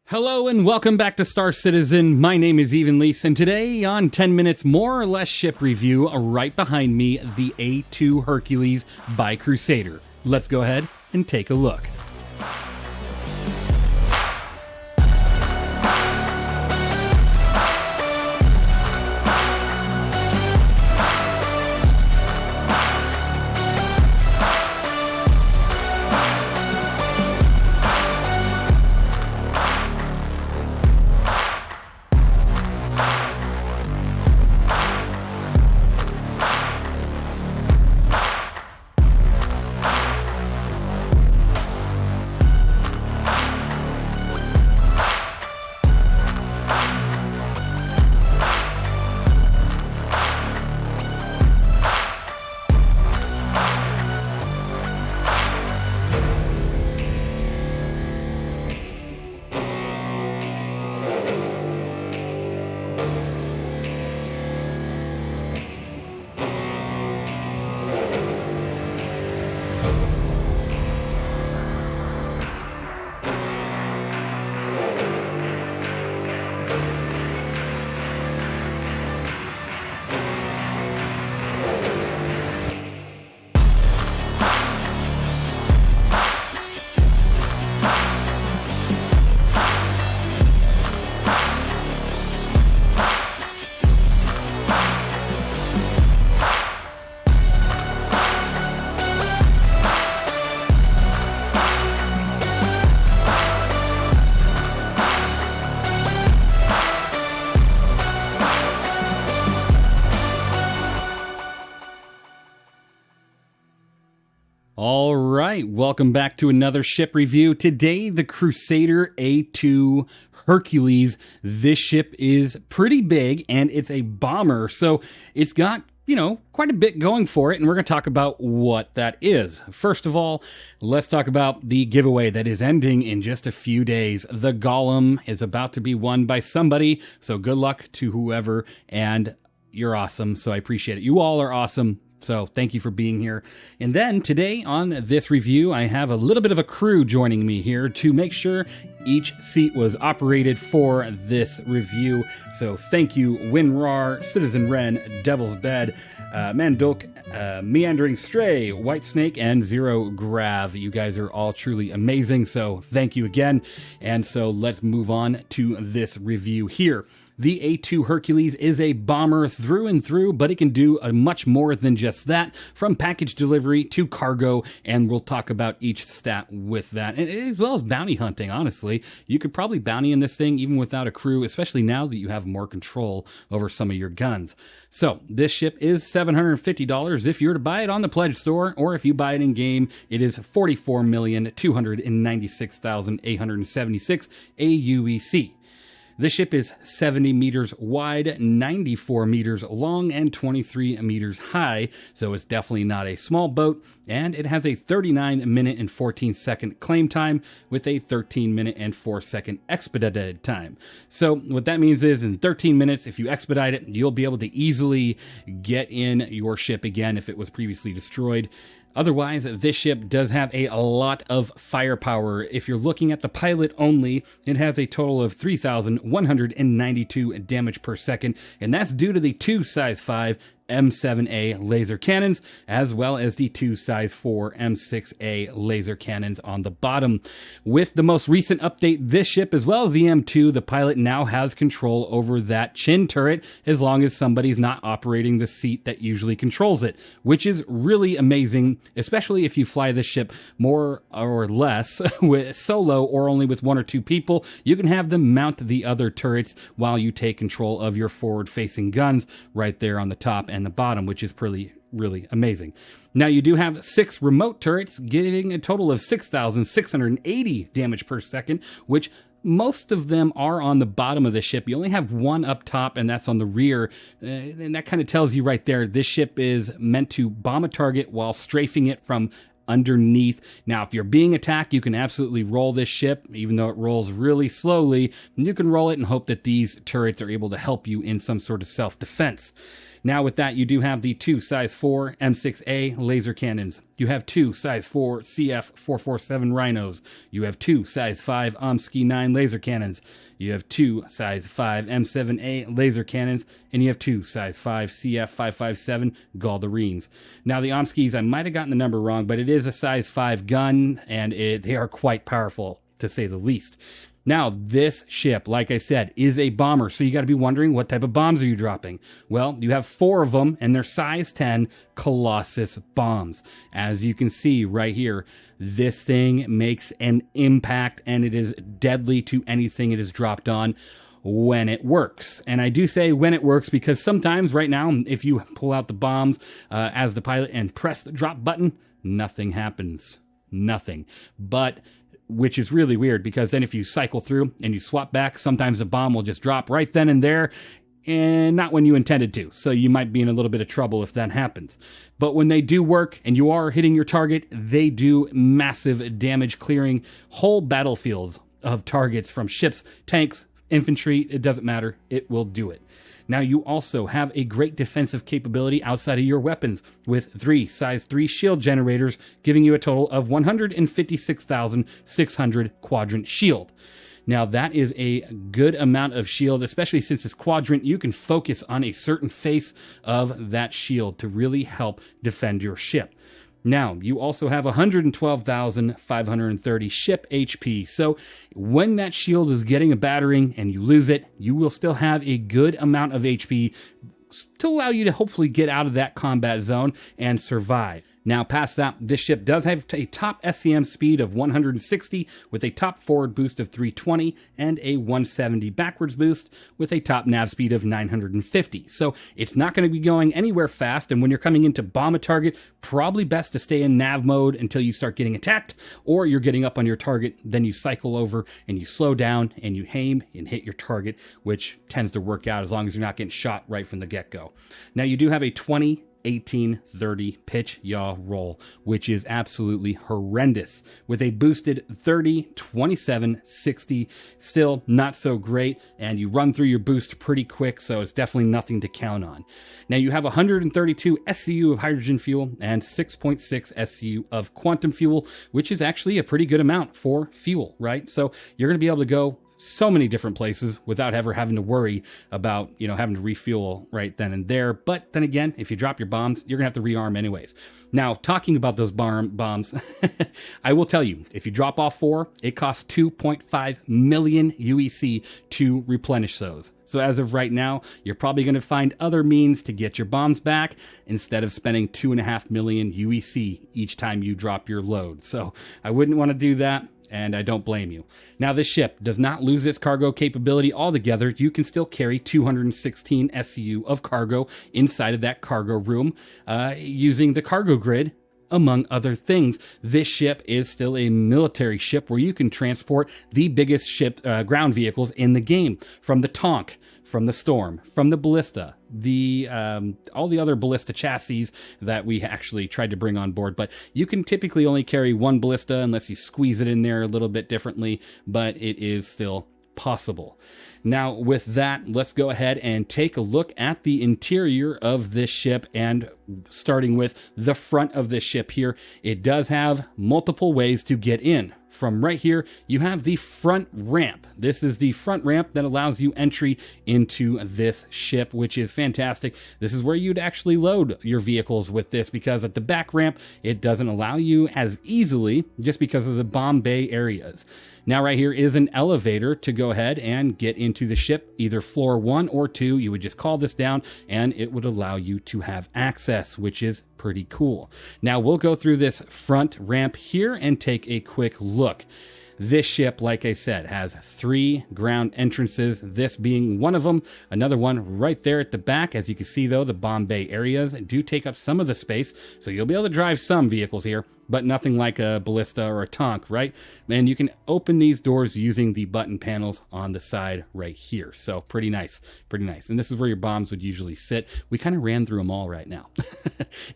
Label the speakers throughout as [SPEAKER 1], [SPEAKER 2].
[SPEAKER 1] Hello and welcome back to Star Citizen. My name is Even Lease, and today on 10 Minutes More or Less Ship Review, right behind me, the A2 Hercules by Crusader. Let's go ahead and take a look. All right, welcome back to another ship review. Today, the Crusader A2 Hercules. This ship is pretty big, and it's a bomber, so it's got, quite a bit going for it, and we're going to talk about what that is. First of all, let's talk about the giveaway that is ending in just a few days. The Golem is about to be won by somebody, so good luck to whoever, and you're awesome, so I appreciate it. You all are awesome. So thank you for being here. And then today on this review, I have a little bit of a crew joining me here to make sure each seat was operated for this review. So thank you, Winrar, Citizen Wren, Devil's Bed, Mandok, Meandering Stray, White Snake, and Zero Grav. You guys are all truly amazing. So thank you again. And so let's move on to this review here. The A2 Hercules is a bomber through and through, but it can do much more than just that, from package delivery to cargo, and we'll talk about each stat with that, and as well as bounty hunting, honestly. You could probably bounty in this thing even without a crew, especially now that you have more control over some of your guns. So, this ship is $750 if you're to buy it on the Pledge Store, or if you buy it in-game, it is $44,296,876 aUEC. This ship is 70 meters wide, 94 meters long, and 23 meters high, so it's definitely not a small boat, and it has a 39-minute and 14-second claim time with a 13-minute and 4-second expedited time. So what that means is in 13 minutes, if you expedite it, you'll be able to easily get in your ship again if it was previously destroyed. Otherwise, this ship does have a lot of firepower. If you're looking at the pilot only, it has a total of 3,192 damage per second, and that's due to the two size 5 M7A laser cannons, as well as the two size 4 M6A laser cannons on the bottom. With the most recent update, this ship, as well as the M2, the pilot now has control over that chin turret, as long as somebody's not operating the seat that usually controls it, which is really amazing, especially if you fly this ship more or less with solo or only with one or two people. You can have them mount the other turrets while you take control of your forward-facing guns right there on the top and the bottom, which is really amazing. Now, you do have 6 remote turrets, giving a total of 6,680 damage per second, which most of them are on the bottom of the ship. You only have one up top, and that's on the rear. And that kind of tells you right there, this ship is meant to bomb a target while strafing it from underneath. Now, if you're being attacked, you can absolutely roll this ship, even though it rolls really slowly. You can roll it and hope that these turrets are able to help you in some sort of self-defense. Now with that, you do have the 2 size 4 M6A laser cannons. You have 2 size 4 CF447 rhinos. You have 2 size 5 OMSCI 9 laser cannons. You have 2 size 5 M7A laser cannons, and you have 2 size 5 CF557 Galderines. Now the OMSCIs, I might have gotten the number wrong, but it is a size 5 gun, and they are quite powerful, to say the least. Now, this ship, like I said, is a bomber, so you got to be wondering, what type of bombs are you dropping? Well, you have 4 of them, and they're size 10 Colossus bombs. As you can see right here, this thing makes an impact, and it is deadly to anything it is dropped on when it works. And I do say when it works because sometimes right now, if you pull out the bombs as the pilot and press the drop button, nothing happens. Nothing. But which is really weird, because then if you cycle through and you swap back, sometimes the bomb will just drop right then and there, and not when you intended to. So you might be in a little bit of trouble if that happens. But when they do work and you are hitting your target, they do massive damage, clearing whole battlefields of targets from ships, tanks, infantry. It doesn't matter. It will do it. Now, you also have a great defensive capability outside of your weapons with 3 size 3 shield generators, giving you a total of 156,600 quadrant shield. Now, that is a good amount of shield, especially since it's quadrant. You can focus on a certain face of that shield to really help defend your ship. Now, you also have 112,530 ship HP, so when that shield is getting a battering and you lose it, you will still have a good amount of HP to allow you to hopefully get out of that combat zone and survive. Now, past that, this ship does have a top SCM speed of 160 with a top forward boost of 320 and a 170 backwards boost with a top nav speed of 950. So it's not going to be going anywhere fast, and when you're coming in to bomb a target, probably best to stay in nav mode until you start getting attacked, or you're getting up on your target, then you cycle over and you slow down and you aim and hit your target, which tends to work out as long as you're not getting shot right from the get-go. Now, you do have a 20 18-30 pitch yaw roll, which is absolutely horrendous, with a boosted 30-27-60. Still not so great, and you run through your boost pretty quick, so it's definitely nothing to count on. Now, you have 132 SCU of hydrogen fuel and 6.6 SCU of quantum fuel, which is actually a pretty good amount for fuel, right? So you're going to be able to go so many different places without ever having to worry about, having to refuel right then and there. But then again, if you drop your bombs, you're going to have to rearm anyways. Now, talking about those bombs, I will tell you, if you drop off 4, it costs 2.5 million UEC to replenish those. So as of right now, you're probably going to find other means to get your bombs back instead of spending 2.5 million UEC each time you drop your load. So I wouldn't want to do that, and I don't blame you. Now, this ship does not lose its cargo capability altogether. You can still carry 216 SCU of cargo inside of that cargo room using the cargo grid, among other things. This ship is still a military ship where you can transport the biggest ship ground vehicles in the game, from the Tonk, from the Storm, from the Ballista, all the other Ballista chassis that we actually tried to bring on board. But you can typically only carry one Ballista unless you squeeze it in there a little bit differently, but it is still possible. Now, with that, let's go ahead and take a look at the interior of this ship, and starting with the front of this ship here, it does have multiple ways to get in. From right here, you have the front ramp. This is the front ramp that allows you entry into this ship, which is fantastic. This is where you'd actually load your vehicles with this, because at the back ramp, it doesn't allow you as easily just because of the bomb bay areas. Now, right here is an elevator to go ahead and get into the ship, either floor 1 or 2. You would just call this down and it would allow you to have access, which is pretty cool. Now, we'll go through this front ramp here and take a quick look. This ship, like I said, has 3 ground entrances, this being one of them. Another one right there at the back. As you can see, though, the bomb bay areas do take up some of the space, so you'll be able to drive some vehicles here, but nothing like a Ballista or a Tonk, right? And you can open these doors using the button panels on the side right here. So pretty nice, pretty nice. And this is where your bombs would usually sit. We kind of ran through them all right now.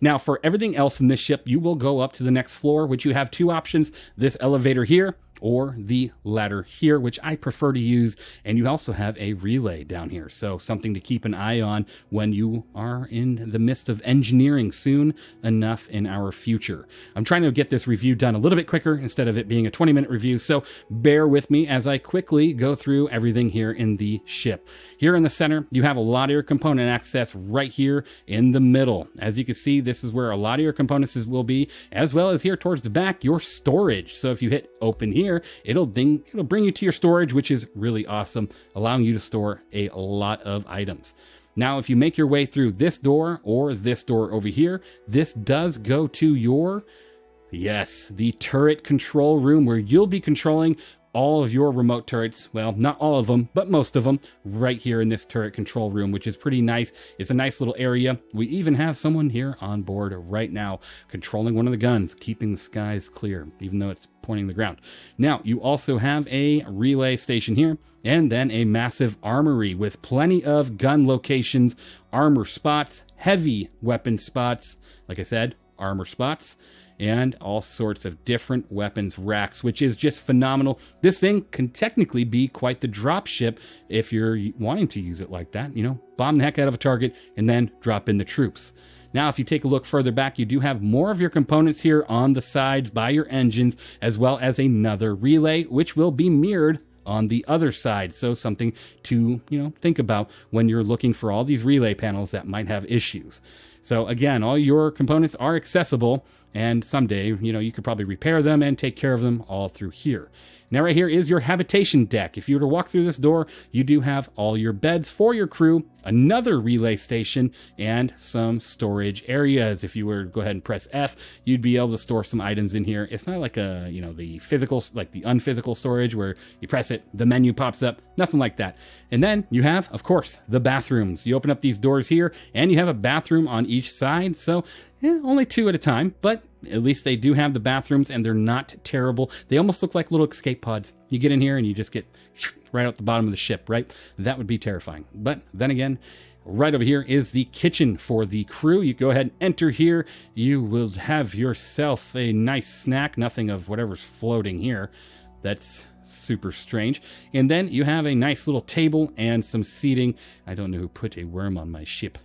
[SPEAKER 1] Now, for everything else in this ship, you will go up to the next floor, which you have 2 options. This elevator here, or the ladder here, which I prefer to use. And you also have a relay down here, so something to keep an eye on when you are in the midst of engineering soon enough in our future. I'm trying to get this review done a little bit quicker instead of it being a 20-minute review, so bear with me as I quickly go through everything here in the ship. Here in the center, you have a lot of your component access right here in the middle. As you can see, this is where a lot of your components will be, as well as here towards the back, your storage. So if you hit open here, it'll bring you to your storage, which is really awesome, allowing you to store a lot of items. Now, if you make your way through this door or this door over here, this does go to your, yes, the turret control room, where you'll be controlling all of your remote turrets. Well, not all of them, but most of them right here in this turret control room, which is pretty nice. It's a nice little area. We even have someone here on board right now controlling one of the guns, keeping the skies clear, even though it's pointing the ground. Now, you also have a relay station here, and then a massive armory with plenty of gun locations, armor spots, heavy weapon spots, like I said, armor spots, and all sorts of different weapons racks, which is just phenomenal. This thing can technically be quite the drop ship if you're wanting to use it like that. You know, bomb the heck out of a target and then drop in the troops. Now, if you take a look further back, you do have more of your components here on the sides by your engines, as well as another relay, which will be mirrored on the other side. So something to, think about when you're looking for all these relay panels that might have issues. So again, all your components are accessible, and someday, you could probably repair them and take care of them all through here. Now, right here is your habitation deck. If you were to walk through this door, you do have all your beds for your crew, another relay station, and some storage areas. If you were to go ahead and press F, you'd be able to store some items in here. It's not like the physical, like the unphysical storage where you press it, the menu pops up, nothing like that. And then you have, of course, the bathrooms. You open up these doors here, and you have a bathroom on each side. So only two at a time, but at least they do have the bathrooms, and they're not terrible. They almost look like little escape pods. You get in here and you just get right out the bottom of the ship, right? That would be terrifying. But then again, right over here is the kitchen for the crew. You go ahead and enter here. You will have yourself a nice snack. Nothing of whatever's floating here. That's super strange. And then you have a nice little table and some seating. I don't know who put a worm on my ship.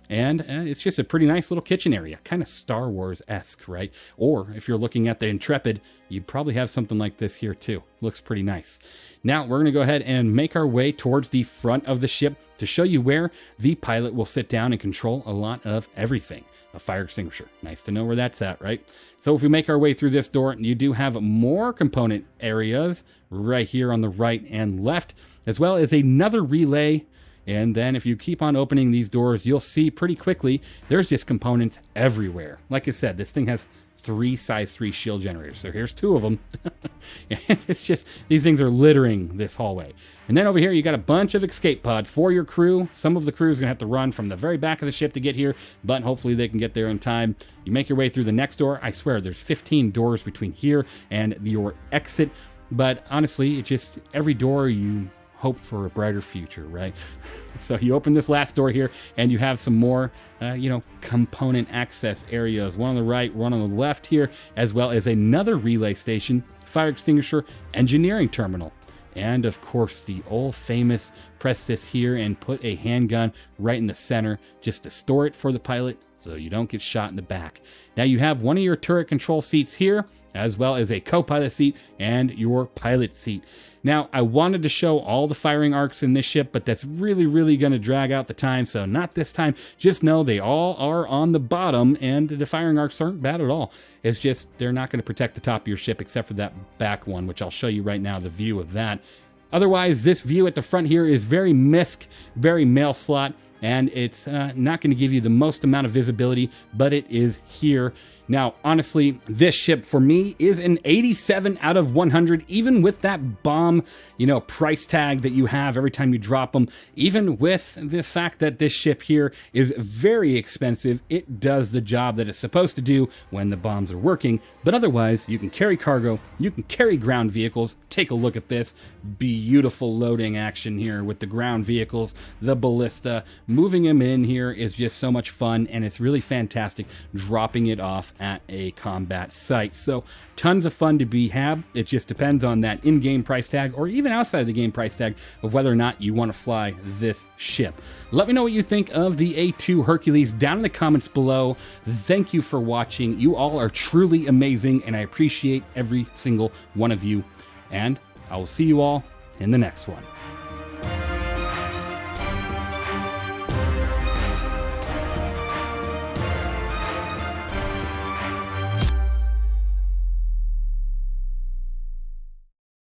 [SPEAKER 1] And it's just a pretty nice little kitchen area, kind of Star Wars-esque, right? Or if you're looking at the Intrepid, you'd probably have something like this here too. Looks pretty nice. Now we're going to go ahead and make our way towards the front of the ship to show you where the pilot will sit down and control a lot of everything. A fire extinguisher. Nice to know where that's at, right? So if we make our way through this door, you do have more component areas right here on the right and left, as well as another relay. And then if you keep on opening these doors, you'll see pretty quickly there's just components everywhere. Like I said, this thing has 3 size 3 shield generators. So here's 2 of them. It's just, these things are littering this hallway. And then over here, you got a bunch of escape pods for your crew. Some of the crew is going to have to run from the very back of the ship to get here, but hopefully they can get there in time. You make your way through the next door. I swear, there's 15 doors between here and your exit. But honestly, it's just every door you hope for a brighter future, right? So you open this last door here, and you have some more, component access areas. One on the right, one on the left here, as well as another relay station, fire extinguisher, engineering terminal. And of course, the old famous press this here and put a handgun right in the center just to store it for the pilot so you don't get shot in the back. Now you have one of your turret control seats here, as well as a co-pilot seat and your pilot seat. Now, I wanted to show all the firing arcs in this ship, but that's really going to drag out the time, so not this time. Just know they all are on the bottom, and the firing arcs aren't bad at all. It's just they're not going to protect the top of your ship except for that back one, which I'll show you right now, the view of that. Otherwise, this view at the front here is very MISC, very mail slot, and it's not going to give you the most amount of visibility, but it is here. Now, honestly, this ship for me is an 87 out of 100, even with that bomb, price tag that you have every time you drop them. Even with the fact that this ship here is very expensive, it does the job that it's supposed to do when the bombs are working. But otherwise, you can carry cargo, you can carry ground vehicles. Take a look at this beautiful loading action here with the ground vehicles, the ballista. Moving them in here is just so much fun, and it's really fantastic dropping it off at a combat site. So tons of fun to be had. It just depends on that in-game price tag, or even outside of the game price tag, of whether or not you want to fly this ship. Let me know what you think of the A2 Hercules down in the comments below. Thank you for watching. You all are truly amazing, and I appreciate every single one of you. And I will see you all in the next one.